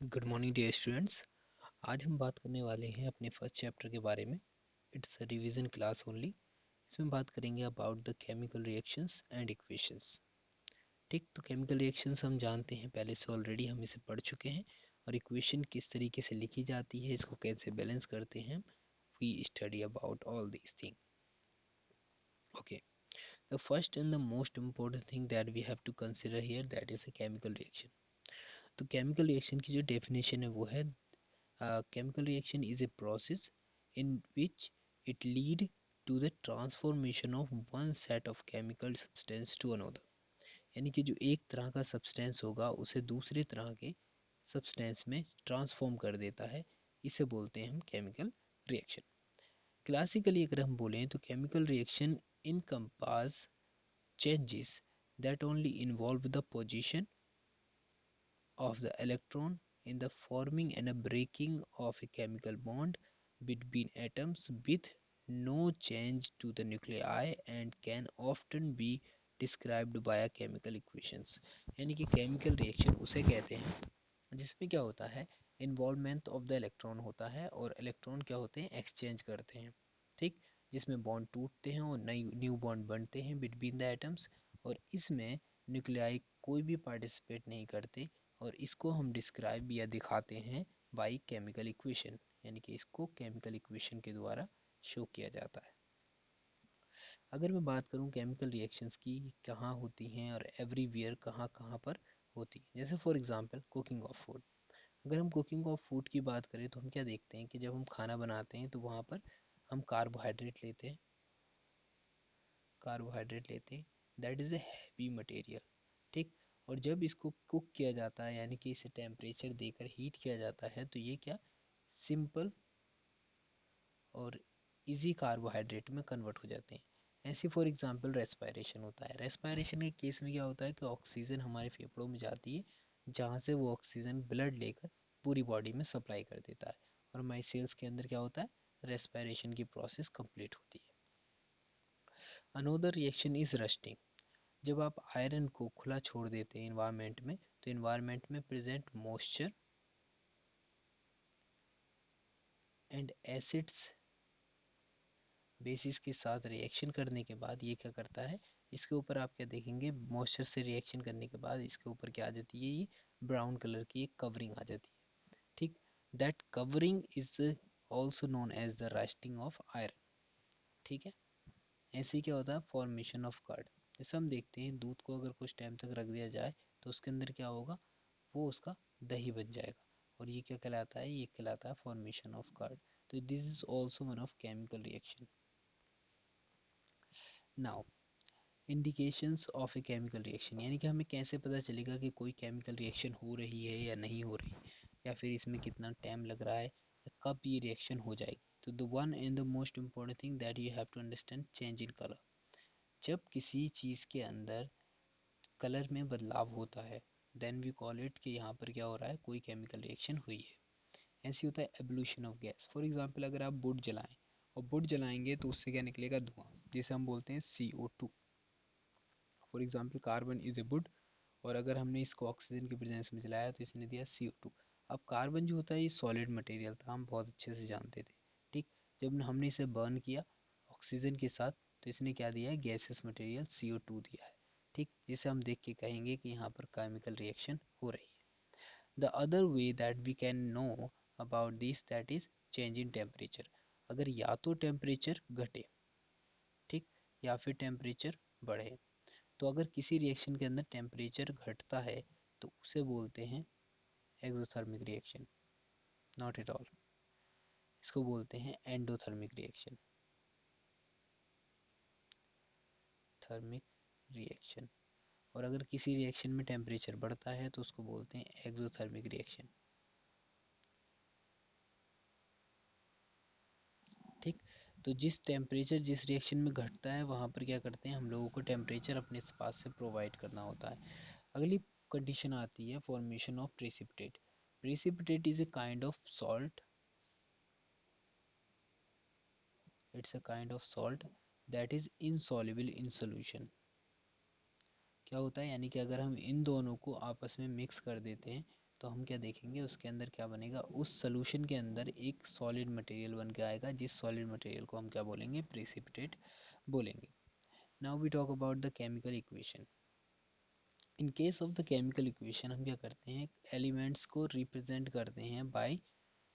Good morning dear students. आज हम बात करने वाले हैं अपने फर्स्ट चैप्टर के बारे में। It's a revision class only. इसमें बात करेंगे about the chemical reactions and equations. ठीक, तो केमिकल रिएक्शंस हम जानते हैं, पहले से ऑलरेडी हम इसे पढ़ चुके हैं। और इक्वेशन किस तरीके से लिखी जाती है, इसको कैसे बैलेंस करते हैं, we study about all these thing. Okay, the first and the most important thing that we have to consider here, that is a chemical reaction. तो केमिकल रिएक्शन की जो डेफिनेशन है वो है, chemical reaction is a process in which it lead to the transformation of one set of chemical substance to another। यानी कि जो एक तरह का सब्सटेंस होगा उसे दूसरे तरह के सब्सटेंस में ट्रांसफॉर्म कर देता है, इसे बोलते हैं हम केमिकल रिएक्शन। क्लासिकली अगर हम बोलें तो chemical reaction encompass changes that only involve the position of the electron in the forming and a breaking of a chemical bond between atoms with no change to the nuclei and can often be described via chemical equations। यानी कि chemical reaction उसे कहते हैं जिसमें क्या होता है, involvement of the electron होता है और इलेक्ट्रॉन क्या होते हैं, एक्सचेंज करते हैं। ठीक, जिसमें बॉन्ड टूटते हैं और नई न्यू बॉन्ड बनते हैं बिटवीन द एटम्स। और इसमें न्यूक्लियाई कोई भी पार्टिसिपेट नहीं करते, और इसको हम डिस्क्राइब या दिखाते हैं बाई केमिकल इक्वेशन। यानी कि इसको केमिकल इक्वेशन के द्वारा शो किया जाता है। अगर मैं बात करूं केमिकल रिएक्शंस की कहाँ होती हैं और एवरीवेयर कहाँ कहाँ पर होती है, जैसे for example cooking of food. अगर हम कुकिंग ऑफ फूड की बात करें तो हम क्या देखते हैं कि जब हम खाना बनाते हैं तो वहाँ पर हम कार्बोहाइड्रेट लेते हैं, that is a heavy material. ठीक, और जब इसको कुक किया जाता है यानी कि इसे टेम्परेचर देकर हीट किया जाता है तो ये क्या, सिंपल और इजी कार्बोहाइड्रेट में कन्वर्ट हो जाते हैं। ऐसे फॉर एग्जांपल रेस्पिरेशन होता है। रेस्पिरेशन के केस में क्या होता है कि ऑक्सीजन हमारे फेफड़ों में जाती है, जहाँ से वो ऑक्सीजन ब्लड लेकर पूरी बॉडी में सप्लाई कर देता है, और हमारी सेल्स के अंदर क्या होता है, रेस्पिरेशन की प्रोसेस कंप्लीट होती है। Another reaction is rusting. जब आप आयरन को खुला छोड़ देते हैं इन्वायरमेंट में, तो इन्वायरमेंट में present moisture and acids bases के साथ रिएक्शन करने के बाद ये क्या करता है, इसके ऊपर आप क्या देखेंगे, मॉइस्चर से रिएक्शन करने के बाद इसके ऊपर क्या आ जाती है, ये ब्राउन कलर की एक कवरिंग आ जाती है। ठीक, that covering is also known as the rusting of iron. ठीक है, ऐसे ही क्या होता है, फॉर्मेशन ऑफ कर्ड। जैसे हम देखते हैं दूध को अगर कुछ टाइम तक रख दिया जाए तो उसके अंदर क्या होगा, वो उसका दही बन जाएगा, और ये क्या कहलाता है, ये कहलाता है फॉर्मेशन ऑफ कर्ड। तो this is also one of chemical reaction. Now indications of a chemical reaction, यानी कि हमें कैसे पता चलेगा कि कोई केमिकल रिएक्शन हो रही है या नहीं हो रही, या फिर इसमें कितना टाइम लग रहा है, या कब ये रिएक्शन हो जाएगी। तो the one and the most important thing that you have to understand, change in colour. जब किसी चीज़ के अंदर कलर में बदलाव होता है, देन वी कॉल इट कि यहाँ पर क्या हो रहा है, कोई केमिकल रिएक्शन हुई है। ऐसे होता है evolution of gas. For example अगर आप वुड जलाएं, और वुड जलाएंगे तो उससे क्या निकलेगा, धुआं, जिसे हम बोलते हैं CO2। For example carbon is a would, और अगर हमने इसको ऑक्सीजन की प्रेजेंस में जलाया तो इसने दिया CO2। अब कार्बन जो होता है ये सॉलिड मटेरियल था, हम बहुत अच्छे से जानते थे। ठीक, जब हमने इसे बर्न किया ऑक्सीजन के साथ तो इसने क्या दिया है, गैसेस मटेरियल CO2 दिया है। ठीक, जिसे हम देख के कहेंगे कि यहाँ पर केमिकल रिएक्शन हो रही है। The other way that we can know about this, that is change in temperature. अगर या तो टेम्परेचर घटे, ठीक, या फिर टेम्परेचर बढ़े। तो अगर किसी रिएक्शन के अंदर टेम्परेचर घटता है तो उसे बोलते हैं exothermic reaction, not at all, इसको बोलते हैं एंडोथर्मिक रिएक्शन। Thermic reaction. और अगर किसी रिएक्शन में टेम्परेचर बढ़ता है तो उसको बोलते हैं एक्सोथर्मिक रिएक्शन। ठीक, तो जिस टेम्परेचर जिस रिएक्शन में घटता है वहाँ पर क्या करते हैं, हम लोगों को टेम्परेचर अपने पास से प्रोवाइड करना होता है। अगली कंडीशन आती है formation of precipitate. Precipitate is a kind of salt, it's a kind of salt that is insoluble in solution. क्या होता है, यानी कि अगर हम इन दोनों को आपस में मिक्स कर देते हैं तो हम क्या देखेंगे उसके अंदर क्या बनेगा, उस सोल्यूशन के अंदर एक सॉलिड मटेरियल बन के आएगा, जिस सॉलिड मटेरियल को हम क्या बोलेंगे, प्रेसिपिटेट बोलेंगे। Now we talk about the chemical equation. In case of the chemical equation हम क्या करते हैं, एलिमेंट्स को रिप्रेजेंट करते हैं by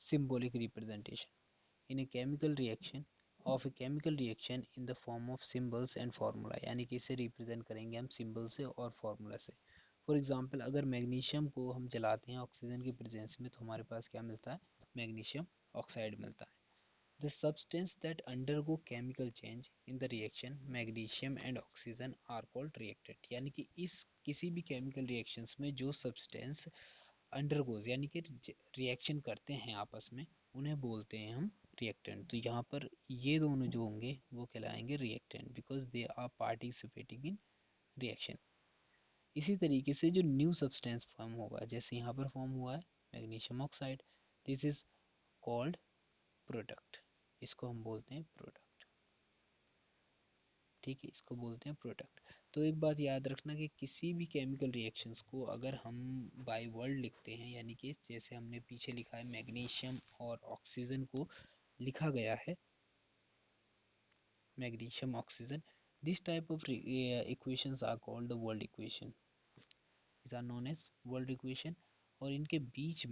symbolic representation in a chemical reaction of a chemical reaction in the form of symbols and formula, यानी कि इसे रिप्रेजेंट करेंगे हम सिंबल से और फार्मूला से। फॉर एग्जांपल अगर मैग्नीशियम को हम जलाते हैं ऑक्सीजन की प्रेजेंस में तो हमारे पास क्या मिलता है, मैग्नीशियम ऑक्साइड मिलता है। The substance that undergo chemical change in the reaction magnesium and oxygen are called reactant, यानी कि इस किसी भी केमिकल रिएक्शंस में जो सब्सटेंस अंडरगोज यानी कि रिएक्शन करते हैं आपस में, उन्हें बोलते हैं हम रिएक्टेंट। तो यहाँ पर ये दोनों जो होंगे वो कहलाएंगे reactant because they are participating in reaction. इसी तरीके से जो न्यू सब्सटेंस फॉर्म होगा, जैसे यहाँ पर फॉर्म हुआ है magnesium oxide, this is called product, इसको हम बोलते हैं प्रोडक्ट। ठीक है, इसको बोलते हैं प्रोडक्ट। तो एक बात याद रखना कि किसी भी केमिकल रिएक्शंस को अगर हम बाय वर्ड लिखते हैं, यानी कि जैसे हमने पीछे लिखा है मैग्नीशियम और ऑक्सीजन को लिखा गया है magnesium oxygen, this type of equations are called the word equation, these are known as word equation. और इनके बीच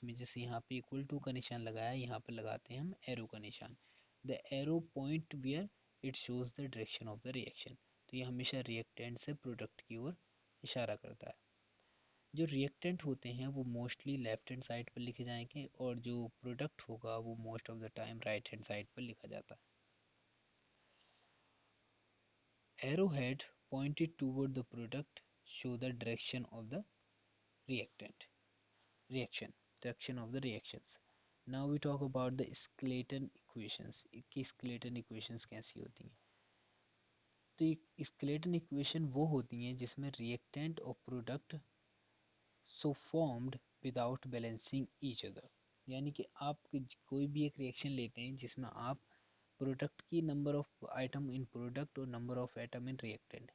में जैसे यहाँ पे इक्वल टू का निशान लगाया, यहाँ पर लगाते हैं हम एरो का निशान। The arrow point wear it shows the direction of the reaction, तो ये हमेशा रिएक्टेंट से प्रोडक्ट की ओर इशारा करता है। जो रिएक्टेंट होते हैं वो मोस्टली लेफ्ट हैंड साइड पर लिखे जाएंगे और जो प्रोडक्ट होगा वो most of the time right hand side पर लिखा जाता है। Arrow head pointed toward the product show the direction of the reactant direction of the reactions. Now we talk about the Skeleton equations कि Skeleton equations कैसी होती हैं। तो ये Skeleton equation वो होती हैं जिसमें reactant और product so formed without balancing each other, यानी कि आप कोई भी एक रिएक्शन लेते हैं जिसमें आप प्रोडक्ट की number of item in product और number of atom in reactant,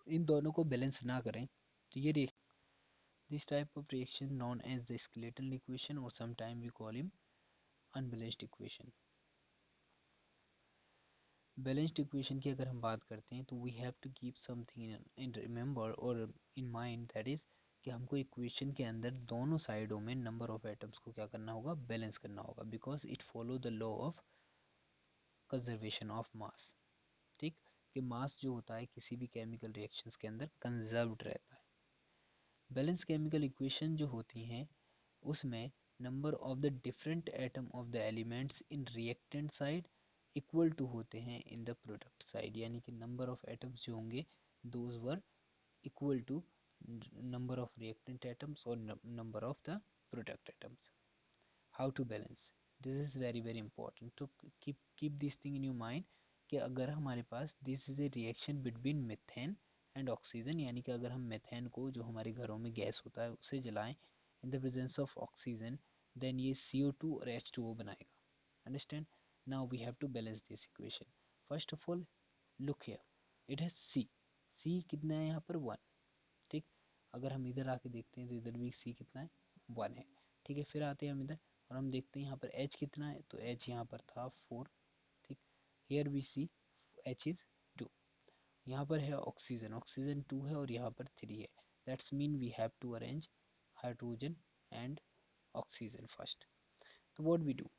इन दोनों को बैलेंस ना करें तो ये this type of reaction known as the skeletal equation or sometimes we call him unbalanced equation। Balanced equation की अगर हम बात करते हैं तो we have to keep something in remember और इन माइंड, दैट इज कि हमको इक्वेशन के अंदर दोनों साइडों में नंबर ऑफ एटम्स को क्या करना होगा, बैलेंस करना होगा, because it follow the law of conservation of mass. ठीक, कि मास जो होता है किसी भी केमिकल रिएक्शंस के अंदर कंजर्व्ड रहता है। बैलेंस केमिकल इक्वेशन जो होती हैं उसमें number of the different atom of the elements in reactant side equal to होते हैं इन द प्रोडक्ट साइड, यानी कि नंबर ऑफ एटम्स जो होंगे those were equal to number of reactant atoms और number of the product atoms. How to balance, this is very very important to keep this thing in your mind कि अगर हमारे पास this is a reaction between methane and oxygen, यानी कि अगर हम methane को जो हमारे घरों में गैस होता है उसे जलाएं in the presence of oxygen, then ये CO2 और H2O बनाएगा। Understand? Now we have to balance this equation. First of all look here, it has C कितना है यहाँ पर 1। ठीक, अगर हम इधर आके देखते हैं तो इधर भी C कितना है 1 है। ठीक है, फिर आते हैं हम इधर और हम देखते हैं यहाँ पर H कितना है, तो H यहाँ पर था 4। ठीक, here we see H is 2। यहाँ पर है ऑक्सीजन, ऑक्सीजन 2 है और यहाँ पर 3 है, that's mean we have to arrange hydrogen and oxygen first. तो what we do,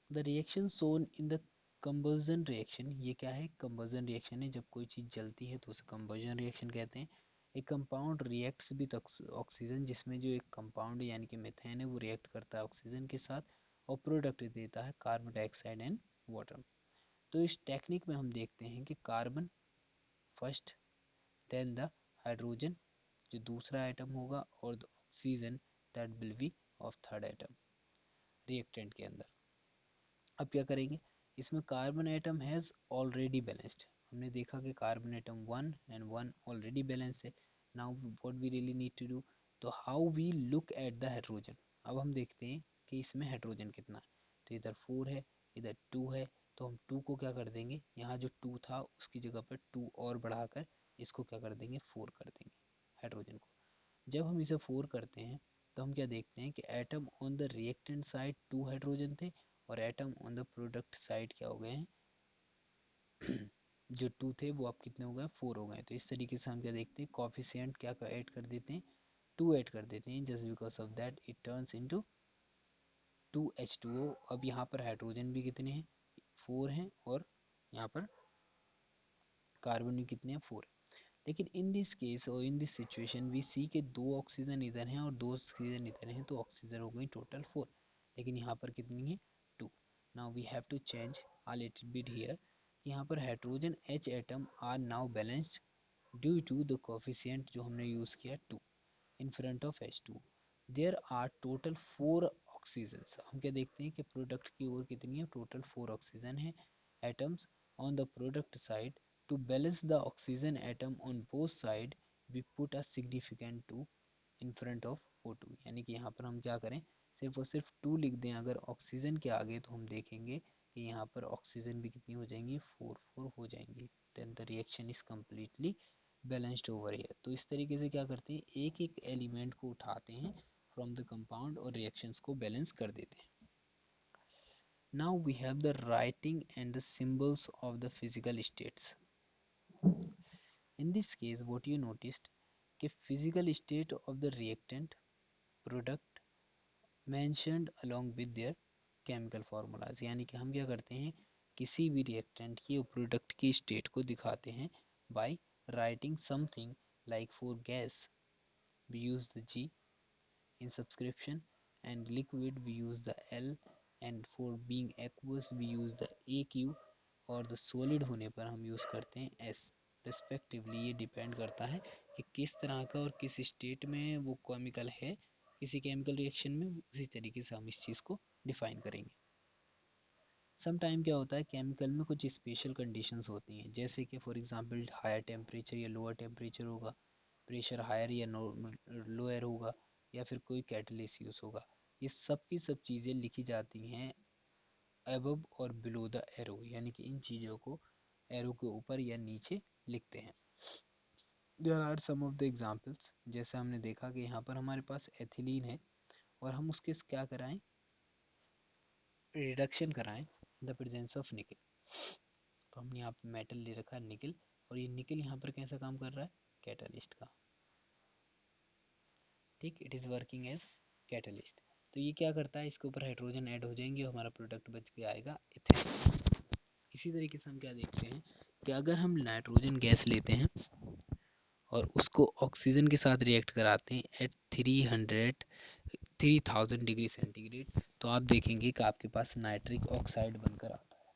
the reaction shown in the combustion reaction, ये क्या है, कंबर्जन रिएक्शन है, जब कोई चीज़ जलती है तो उसे कंबर्जन रिएक्शन कहते हैं। एक कंपाउंड रिएक्ट्स विद ऑक्सीजन, जिसमें जो एक कंपाउंड यानी कि मीथेन है वो रिएक्ट करता है ऑक्सीजन के साथ और प्रोडक्ट देता है कार्बन डाइऑक्साइड एंड वाटर। तो इस टेक्निक में हम देखते हैं कि carbon first, then the hydrogen जो दूसरा आइटम होगा और the oxygen that will be of third item reactant के अंदर। अब क्या करेंगे, इसमें carbon atom has already balanced, हमने देखा कि carbon atom 1 and 1 already balance है। Now what we really need to do, तो how we look at the hydrogen, अब हम देखते हैं कि इसमें हाइड्रोजन कितना है, तो इधर 4 है इधर 2 है, तो हम 2 को क्या कर देंगे, यहाँ जो 2 था उसकी जगह पर 2 और बढ़ाकर इसको क्या कर देंगे, 4 कर देंगे हाइड्रोजन को। जब हम इसे 4 करते हैं तो हम क्या देखते हैं कि atom on the reactant side 2 hydrogen थे और atom on the product side क्या हो गए हैं जो 2 थे वो अब कितने हो गए, 4 हो गए। तो इस तरीके से हम क्या देखते हैं, कॉफिशिएंट क्या ऐड कर देते हैं, 2 ऐड कर देते हैं, just because of that it turns into 2H2O। अब यहाँ पर हाइड्रोजन भी कितने हैं, 4 हैं, और यहाँ पर कार्बन भी कितने हैं, 4 है। लेकिन इन दिस केस और इन दिस सिचुएशन वी सी के 2 ऑक्सीजन इधर हैं और 2 ऑक्सीजन इधर हैं, तो ऑक्सीजन हो गई टोटल 4, लेकिन यहाँ पर कितनी है, 2। Now we have to change a little bit here। यहाँ पर hydrogen H atom are now balanced due to the coefficient जो हमने यूज किया 2 in front of H2। There are total 4 oxygens. हम क्या देखते हैं कि प्रोडक्ट की ओर कितनी है, टोटल 4 ऑक्सीजन है atoms on the product side। To balance the oxygen atom on both side we put a significant 2 in front of O2। यानी कि यहाँ पर हम क्या करें, सिर्फ और सिर्फ 2 लिख दें अगर ऑक्सीजन के आगे, तो हम देखेंगे कि यहाँ पर ऑक्सीजन भी कितनी हो जाएंगी, 4 हो जाएंगी। Then the reaction is completely balanced over here. तो इस तरीके से क्या करते हैं, एक एक एलिमेंट को उठाते हैं फ्रॉम द कंपाउंड और रिएक्शंस को बैलेंस कर देते हैं। Now we have the writing and the symbols of the physical states. In this case what you noticed कि physical state of the reactant product mentioned along with their chemical formulas। यानी कि हम क्या करते हैं, किसी भी रिएक्टेंट की और प्रोडक्ट की स्टेट को दिखाते हैं by writing something like for gas we use the G in subscription, and liquid we use the L, and for being aqueous we use the AQ, और the solid होने पर हम यूज़ करते हैं S रिस्पेक्टिवली। ये depend करता है कि किस तरह का और किस स्टेट में वो केमिकल है किसी केमिकल रिएक्शन में, उसी तरीके से हम इस चीज़ को डिफाइन करेंगे। सम टाइम क्या होता है, केमिकल में कुछ स्पेशल कंडीशंस होती हैं, जैसे कि फॉर एग्जांपल हायर टेम्परेचर या लोअर टेम्परेचर होगा, प्रेशर हायर या लोअर होगा, या फिर कोई कैटलिस्ट यूज़ होगा। ये सब की सब चीज़ें लिखी जाती हैं अबव और बिलो द एरो, यानी कि इन चीज़ों को एरो के ऊपर या नीचे लिखते हैं। There are some of the examples, जैसे हमने देखा कि यहाँ पर हमारे पास एथिलीन है और हम उसके क्या कराएं, रिडक्शन कराएं द प्रेजेंस ऑफ निकल। तो हमने यहाँ पे मेटल ले रखा है निकल, और ये निकल यहाँ पर कैसा काम कर रहा है, कैटलिस्ट का, ठीक, it is working as catalyst. तो ये क्या करता है, इसके ऊपर हाइड्रोजन ऐड हो जाएंगे और हमारा प्रोडक्ट बच के आएगा इथेनॉल। इसी तरीके से हम क्या देखते हैं कि अगर हम नाइट्रोजन गैस लेते हैं और उसको ऑक्सीजन के साथ रिएक्ट कराते हैं एट 3000 डिग्री सेंटीग्रेड, तो आप देखेंगे कि आपके पास नाइट्रिक ऑक्साइड बनकर आता है।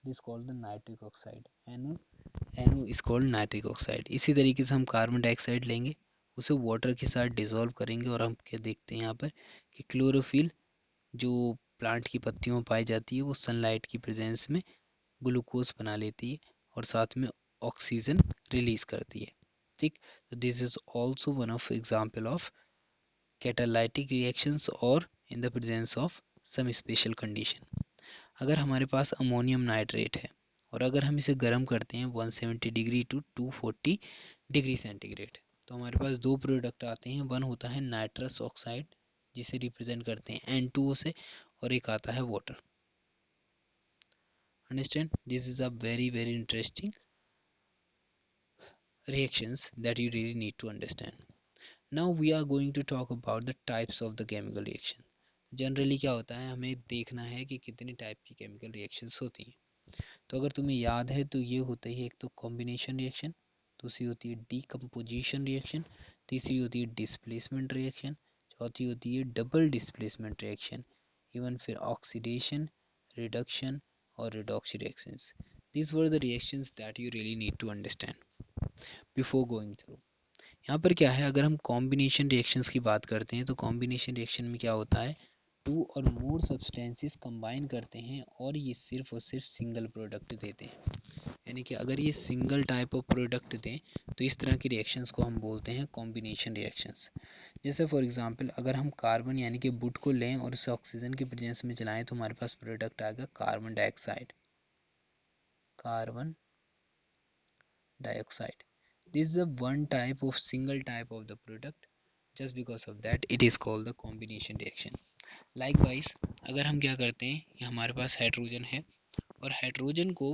This called the nitric oxide, NO is called nitric oxide. इसी तरीके से हम कार्बन डाइऑक्साइड लेंगे, उसे वाटर के साथ डिसॉल्व करेंगे और हम क्या देखते हैं यहाँ पर कि क्लोरोफिल जो प्लांट की पत्तियों में पाई जाती है वो सनलाइट की प्रेजेंस में ग्लूकोज बना लेती है और साथ में ऑक्सीजन रिलीज करती है, ठीक। तो this is also one of example of catalytic reactions और in the presence of some special condition. अगर हमारे पास अमोनियम नाइट्रेट है और अगर हम इसे गर्म करते हैं 170 डिग्री टू 240 डिग्री सेंटीग्रेड, तो हमारे पास दो प्रोडक्ट आते हैं। वन होता है नाइट्रस ऑक्साइड जिसे रिप्रेजेंट करते हैं N2O से, और एक आता है water. Understand, this is a very interesting reactions that you really need to understand. Now we are going to talk about the types of the chemical reaction। Generally क्या होता है, हमें देखना है कि कितनी टाइप की केमिकल रिएक्शंस होती हैं। तो अगर तुम्हें याद है तो ये होती है, एक तो कॉम्बिनेशन रिएक्शन, दूसरी होती है डीकम्पोजिशन रिएक्शन, तीसरी होती है डिस्प्लेसमेंट रिएक्शन, चौथी होती है डबल डिस्प्लेसमेंट रिएक्शन, इवन फिर ऑक्सीडेशन, रिडक्शन और redox reactions. These were the reactions that you really need to understand before going through। यहाँ पर क्या है, अगर हम कॉम्बिनेशन रिएक्शंस की बात करते हैं तो कॉम्बिनेशन रिएक्शन में क्या होता है, टू और मोर सब्सटेंसेस कंबाइन करते हैं और ये सिर्फ और सिर्फ सिंगल प्रोडक्ट देते हैं। यानी कि अगर ये सिंगल टाइप ऑफ प्रोडक्ट दें तो इस तरह की रिएक्शंस को हम बोलते हैं कॉम्बिनेशन रिएक्शंस। जैसे फॉर एग्जांपल अगर हम कार्बन यानी कि वुड को लें और उसे ऑक्सीजन की प्रेजेंस में जलाएं तो हमारे पास प्रोडक्ट आएगा carbon dioxide, carbon dioxide. This is a one type of single type of the product. Just because of that it is called the combination reaction. Likewise, अगर हम क्या करते हैं, ये हमारे पास हाइड्रोजन है और हाइड्रोजन को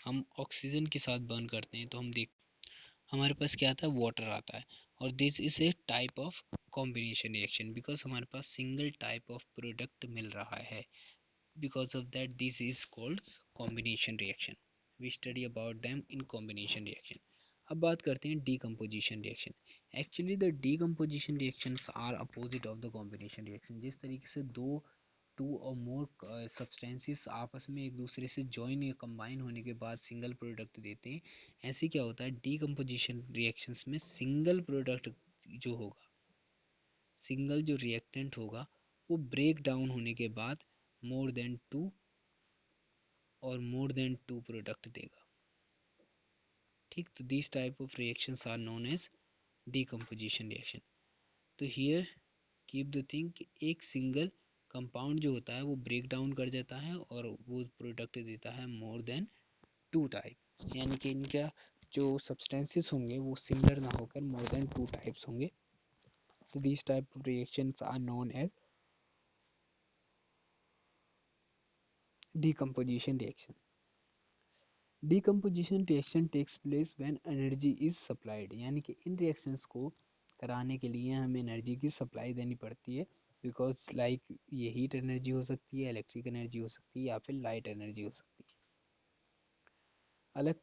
हम ऑक्सीजन के साथ बर्न करते हैं तो हम देख हमारे पास क्या आता है, वाटर आता है। और this is a type of combination reaction because हमारे पास सिंगल टाइप ऑफ प्रोडक्ट मिल रहा है। Because of that this is called combination reaction. We study about them in combination reaction. अब बात करते हैं decomposition reaction. Actually the decomposition reactions are opposite of the combination reaction. जिस तरीके से दो टू और मोर सब्सटेंसेस आपस में एक दूसरे से जॉइन या कंबाइन होने के बाद सिंगल प्रोडक्ट देते हैं, ऐसे क्या होता है डीकम्पोजिशन रिएक्शंस में सिंगल प्रोडक्ट जो होगा, सिंगल जो रिएक्टेंट होगा वो ब्रेक डाउन होने के बाद मोर देन टू और मोर देन टू प्रोडक्ट देगा। ठीक, तो this type of reactions are known as decomposition reaction. तो हियर कीप द थिंग कि एक सिंगल कंपाउंड जो होता है वो ब्रेक डाउन कर जाता है और वो प्रोडक्ट देता है मोर देन टू टाइप, यानी कि इनका जो सब्सटेंसेस होंगे वो सिमिलर ना होकर मोर देन टू टाइप्स होंगे। तो this type of reactions are known as decomposition reaction. Decomposition reaction takes place when energy is supplied, यानी कि इन reactions को कराने के लिए हमें एनर्जी की सप्लाई देनी पड़ती है। बिकॉज लाइक ये हीट एनर्जी हो सकती है, इलेक्ट्रिक एनर्जी हो सकती है या फिर लाइट एनर्जी हो सकती है। अलग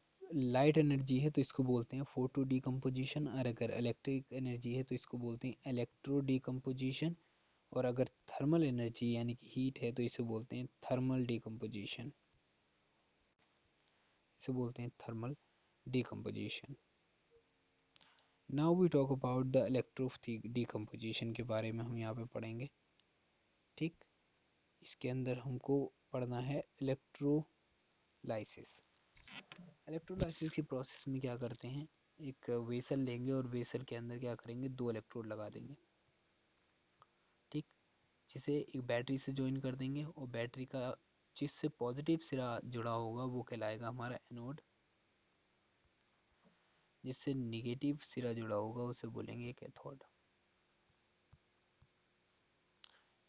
लाइट एनर्जी है तो इसको बोलते हैं फोटो डिकम्पोजिशन, और अगर इलेक्ट्रिक एनर्जी है तो इसको बोलते हैं इलेक्ट्रो डिकम्पोजिशन, और अगर थर्मल एनर्जी यानी कि हीट है तो इसे बोलते हैं थर्मल डिकम्पोजिशन, इसे बोलते हैं thermal decomposition. Now we talk about the electro decomposition के बारे में हम यहाँ पे पढ़ेंगे। ठीक, इसके अंदर हमको पढ़ना है इलेक्ट्रोलाइसिस। इलेक्ट्रोलाइसिस की प्रोसेस में क्या करते हैं, एक वेसल लेंगे और वेसल के अंदर क्या करेंगे, दो इलेक्ट्रोड लगा देंगे। ठीक, जिसे एक बैटरी से ज्वाइन कर देंगे और बैटरी का जिससे पॉजिटिव सिरा जुड़ा होगा वो कहलाएगा हमारा एनोड, जिससे निगेटिव सिरा जुड़ा होगा उसे बोलेंगे कैथोड।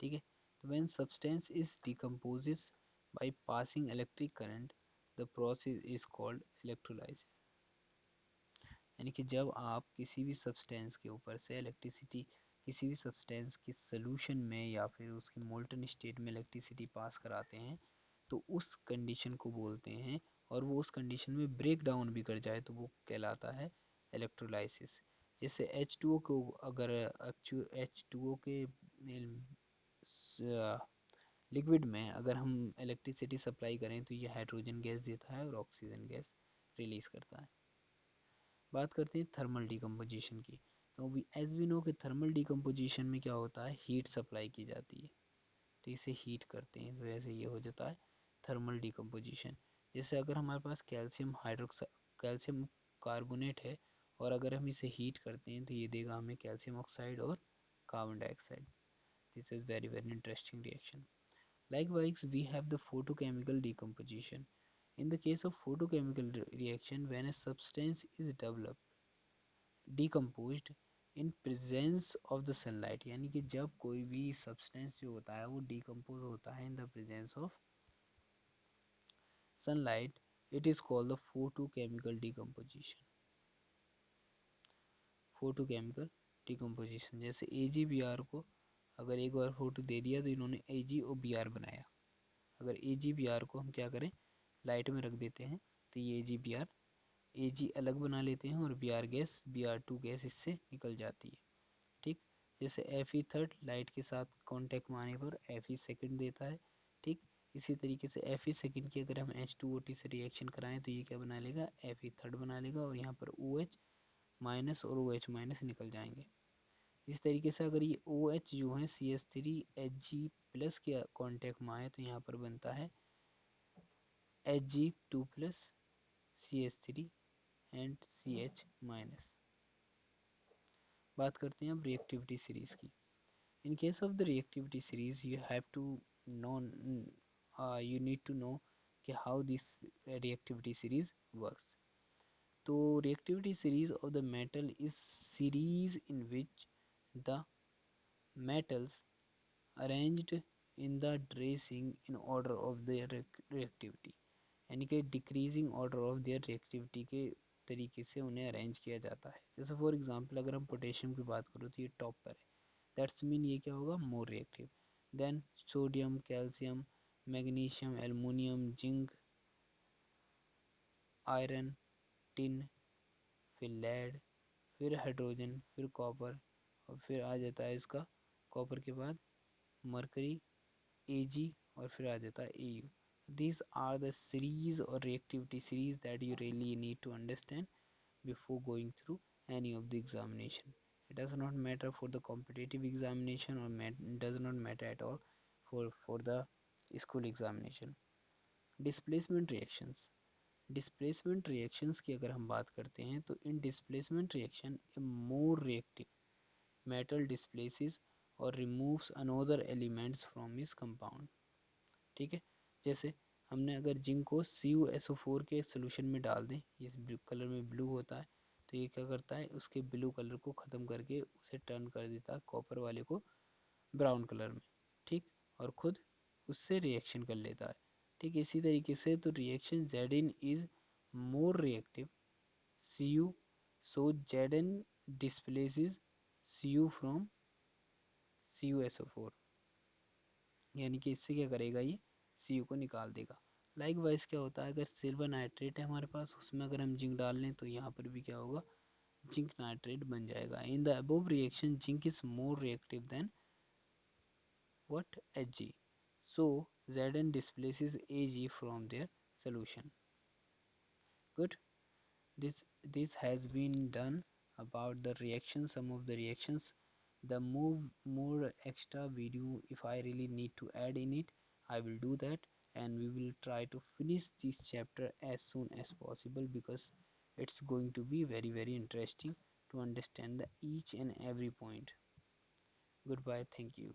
ठीक है, तो when substance is decomposes by passing electric current the process is called electrolysis. यानी कि जब आप किसी भी सब्सटेंस के ऊपर से इलेक्ट्रिसिटी, किसी भी सब्सटेंस के सोल्यूशन में या फिर उसके मोल्टन स्टेट में इलेक्ट्रिसिटी पास कराते हैं तो उस कंडीशन को बोलते हैं, और वो उस कंडीशन में ब्रेक डाउन भी कर जाए तो वो कहलाता है इलेक्ट्रोलाइसिस। जैसे H2O को अगर H2O के लिक्विड में अगर हम इलेक्ट्रिसिटी सप्लाई करें तो ये हाइड्रोजन गैस देता है और ऑक्सीजन गैस रिलीज करता है। बात करते हैं थर्मल डिकम्पोजिशन की। तो एज वी नो कि थर्मल डिकम्पोजिशन में क्या होता है, हीट सप्लाई की जाती है तो इसे हीट करते हैं, तो ऐसे ये हो जाता है थर्मल डिकम्पोजिशन। जैसे अगर हमारे पास कैल्शियम कार्बोनेट है और अगर हम इसे हीट करते हैं तो ये देगा हमें कैल्शियम ऑक्साइड और carbon dioxide. This is very very interesting reaction. Likewise, we have the photochemical decomposition. In the case of photochemical reaction, when a substance is developed, decomposed in presence of the sunlight, यानी कि जब कोई भी substance जो होता है वो decompose होता है in the presence of sunlight, it is called the photochemical decomposition. Photochemical decomposition, जैसे AgBr को अगर एक बार फोटो दे दिया तो इन्होंने Ag और Br बनाया। अगर AgBr को हम क्या करें, लाइट में रख देते हैं तो ये AgBr Ag अलग बना लेते हैं और Br गैस Br2 गैस इससे निकल जाती है। ठीक, जैसे Fe थर्ड लाइट के साथ कांटेक्ट में आने पर Fe सेकंड देता है। ठीक, इसी तरीके से Fe सेकंड की अगर हम H2OT से रिएक्शन कराएं तो ये क्या बना लेगा, Fe थर्ड बना लेगा और यहाँ पर OH माइनस और OH माइनस निकल जाएंगे। इस तरीके से अगर ये OH जो है CH3Hg प्लस के कांटेक्ट में आए तो यहाँ पर बनता है Hg2 plus CH3 and CH minus. बात करते हैं अब रिएक्टिविटी सीरीज की। In case of the reactivity series you have to know, you need to know कि how this reactivity series works. तो reactivity series of the metal is series in which the metals arranged in the tracing in order of their reactivity, यानी कि decreasing order of their reactivity के तरीके से उन्हें arrange किया जाता है। जैसे फॉर एग्जांपल अगर हम पोटेशियम की बात करो तो ये टॉप पर है, दैट्स मीन ये क्या होगा, more reactive than sodium, calcium, magnesium, aluminium, zinc, iron, tin, फिर लेड, फिर हाइड्रोजन, फिर कॉपर, और फिर आ जाता है इसका कॉपर के बाद मरकरी, Ag, और फिर आ जाता है Au. These are the series or reactivity series that you really need to understand before going through any of the examination. It does not matter for the competitive examination or does not matter at all for the school examination. Displacement reactions. Displacement reactions की अगर हम बात करते हैं तो in displacement reaction a more reactive metal displaces or removes another elements from its compound. ठीक है, जैसे हमने अगर जिंक को CuSO4 के सोल्यूशन में डाल दें, इस ब्लू कलर में ब्लू होता है, तो ये क्या करता है, उसके ब्लू कलर को ख़त्म करके उसे टर्न कर देता है कॉपर वाले को ब्राउन कलर में, ठीक, और खुद उससे रिएक्शन कर लेता है। ठीक इसी तरीके से तो reaction Zn is more reactive Cu, so Zn displaces Cu from CuSO4, यानी कि इससे क्या करेगा, ये Cu को निकाल देगा। लाइक वाइज क्या होता है, अगर सिल्वर नाइट्रेट है हमारे पास, उसमें अगर हम जिंक डाल लें तो यहाँ पर भी क्या होगा, जिंक नाइट्रेट बन जाएगा। In the above reaction zinc is more reactive than what Hg, so Zn displaces Ag from their solution. Good. This has been done about the reaction, some of the reactions. The more extra video, if I really need to add in it, I will do that, and we will try to finish this chapter as soon as possible because it's going to be very interesting to understand the each and every point. Goodbye, thank you.